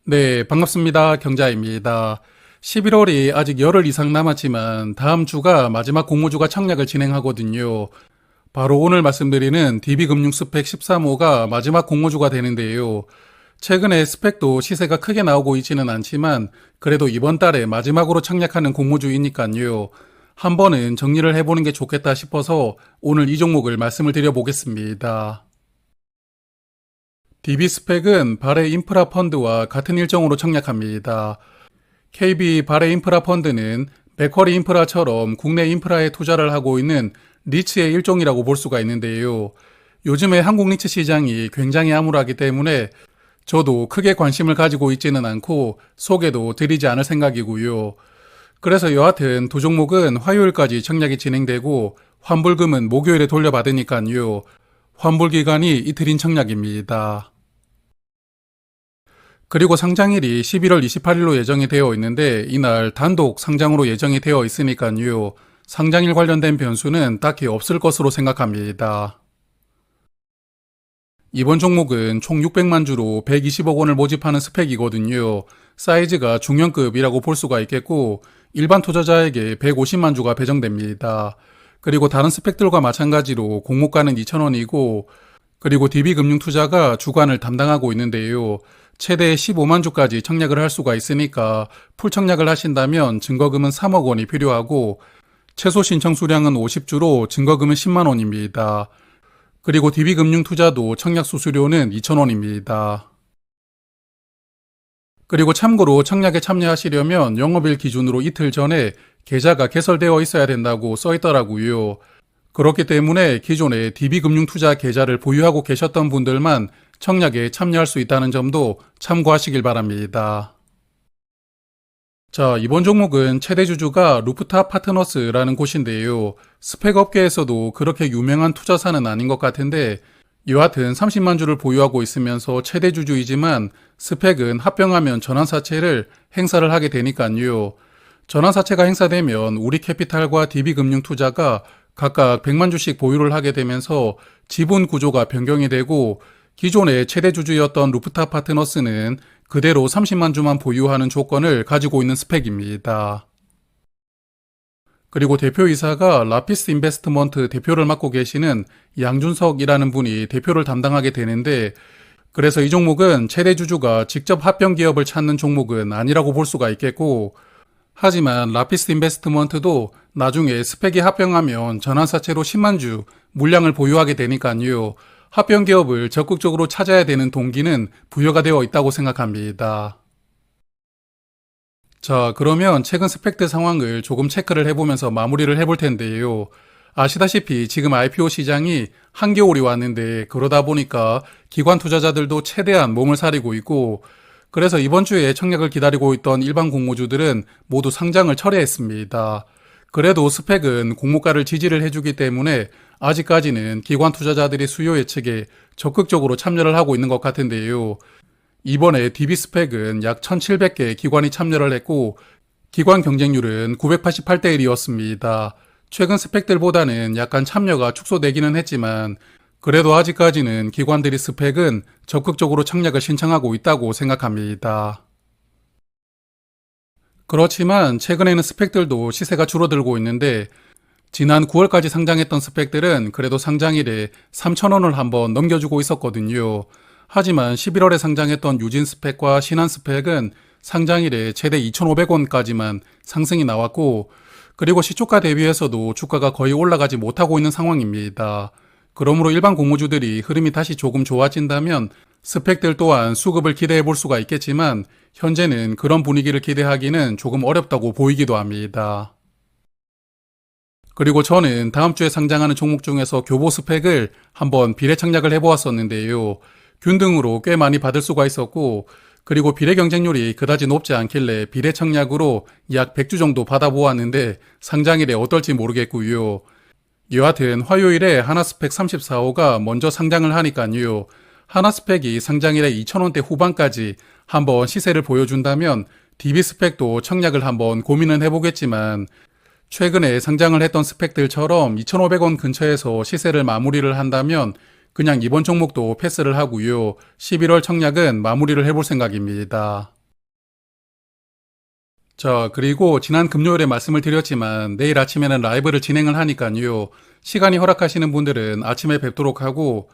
네, 반갑습니다. 경자입니다. 11월이 아직 열흘 이상 남았지만 다음 주가 마지막 공모주가 청약을 진행하거든요. 바로 오늘 말씀드리는 DB금융 스펙 13호가 마지막 공모주가 되는데요. 최근에 스펙도 시세가 크게 나오고 있지는 않지만 그래도 이번 달에 마지막으로 청약하는 공모주이니까요. 한 번은 정리를 해보는 게 좋겠다 싶어서 오늘 이 종목을 말씀을 드려보겠습니다. DB스펙은 발해 인프라 펀드와 같은 일정으로 청약합니다. KB 발해 인프라 펀드는 맥쿼리 인프라처럼 국내 인프라에 투자를 하고 있는 리츠의 일종이라고 볼 수가 있는데요. 요즘에 한국 리츠 시장이 굉장히 암울하기 때문에 저도 크게 관심을 가지고 있지는 않고 소개도 드리지 않을 생각이고요. 그래서 여하튼 두 종목은 화요일까지 청약이 진행되고 환불금은 목요일에 돌려받으니까요. 환불 기간이 이틀인 청약입니다. 그리고 상장일이 11월 28일로 예정이 되어 있는데 이날 단독 상장으로 예정이 되어 있으니까요. 상장일 관련된 변수는 딱히 없을 것으로 생각합니다. 이번 종목은 총 600만 주로 120억 원을 모집하는 스펙이거든요. 사이즈가 중형급이라고 볼 수가 있겠고 일반 투자자에게 150만 주가 배정됩니다. 그리고 다른 스펙들과 마찬가지로 공모가는 2,000원이고 그리고 DB금융투자가 주관을 담당하고 있는데요. 최대 15만 주까지 청약을 할 수가 있으니까 풀 청약을 하신다면 증거금은 3억 원이 필요하고 최소 신청 수량은 50주로 증거금은 10만 원입니다. 그리고 DB금융투자도 청약 수수료는 2,000원입니다. 그리고 참고로 청약에 참여하시려면 영업일 기준으로 이틀 전에 계좌가 개설되어 있어야 된다고 써 있더라고요. 그렇기 때문에 기존에 DB금융투자 계좌를 보유하고 계셨던 분들만 청약에 참여할 수 있다는 점도 참고하시길 바랍니다. 자, 이번 종목은 최대 주주가 루프탑 파트너스라는 곳인데요. 스펙 업계에서도 그렇게 유명한 투자사는 아닌 것 같은데 여하튼 30만 주를 보유하고 있으면서 최대 주주이지만 스펙은 합병하면 전환사채를 행사를 하게 되니까요. 전환사채가 행사되면 우리캐피탈과 DB금융투자가 각각 100만 주씩 보유를 하게 되면서 지분 구조가 변경이 되고 기존의 최대 주주였던 루프탑 파트너스는 그대로 30만 주만 보유하는 조건을 가지고 있는 스펙입니다. 그리고 대표이사가 라피스 인베스트먼트 대표를 맡고 계시는 양준석이라는 분이 대표를 담당하게 되는데 그래서 이 종목은 최대 주주가 직접 합병 기업을 찾는 종목은 아니라고 볼 수가 있겠고 하지만 라피스 인베스트먼트도 나중에 스펙이 합병하면 전환사채로 10만 주 물량을 보유하게 되니까요. 합병 기업을 적극적으로 찾아야 되는 동기는 부여가 되어 있다고 생각합니다. 자, 그러면 최근 스펙들 상황을 조금 체크를 해보면서 마무리를 해볼 텐데요. 아시다시피 지금 IPO 시장이 한겨울이 왔는데 그러다 보니까 기관 투자자들도 최대한 몸을 사리고 있고 그래서 이번 주에 청약을 기다리고 있던 일반 공모주들은 모두 상장을 철회했습니다. 그래도 스펙은 공모가를 지지를 해주기 때문에 아직까지는 기관 투자자들이 수요 예측에 적극적으로 참여를 하고 있는 것 같은데요. 이번에 DB스펙은 약 1,700개 기관이 참여를 했고 기관 경쟁률은 988대 1이었습니다. 최근 스펙들보다는 약간 참여가 축소되기는 했지만 그래도 아직까지는 기관들이 스펙은 적극적으로 청약을 신청하고 있다고 생각합니다. 그렇지만 최근에는 스펙들도 시세가 줄어들고 있는데 지난 9월까지 상장했던 스펙들은 그래도 상장일에 3,000원을 한번 넘겨주고 있었거든요. 하지만 11월에 상장했던 유진 스펙과 신한 스펙은 상장일에 최대 2,500원까지만 상승이 나왔고 그리고 시초가 대비해서도 주가가 거의 올라가지 못하고 있는 상황입니다. 그러므로 일반 공모주들이 흐름이 다시 조금 좋아진다면 스펙들 또한 수급을 기대해 볼 수가 있겠지만 현재는 그런 분위기를 기대하기는 조금 어렵다고 보이기도 합니다. 그리고 저는 다음 주에 상장하는 종목 중에서 교보 스펙을 한번 비례 청약을 해보았었는데요. 균등으로 꽤 많이 받을 수가 있었고 그리고 비례 경쟁률이 그다지 높지 않길래 비례 청약으로 약 100주 정도 받아보았는데 상장일에 어떨지 모르겠고요. 여하튼 화요일에 하나스펙 34호가 먼저 상장을 하니까요. 하나스펙이 상장일에 2,000원대 후반까지 한번 시세를 보여준다면 DB스펙도 청약을 한번 고민은 해보겠지만 최근에 상장을 했던 스펙들처럼 2,500원 근처에서 시세를 마무리를 한다면 그냥 이번 종목도 패스를 하고요. 11월 청약은 마무리를 해볼 생각입니다. 자, 그리고 지난 금요일에 말씀을 드렸지만 내일 아침에는 라이브를 진행을 하니까요. 시간이 허락하시는 분들은 아침에 뵙도록 하고,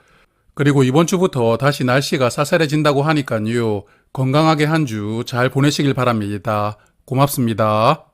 그리고 이번 주부터 다시 날씨가 쌀쌀해진다고 하니까요. 건강하게 한 주 잘 보내시길 바랍니다. 고맙습니다.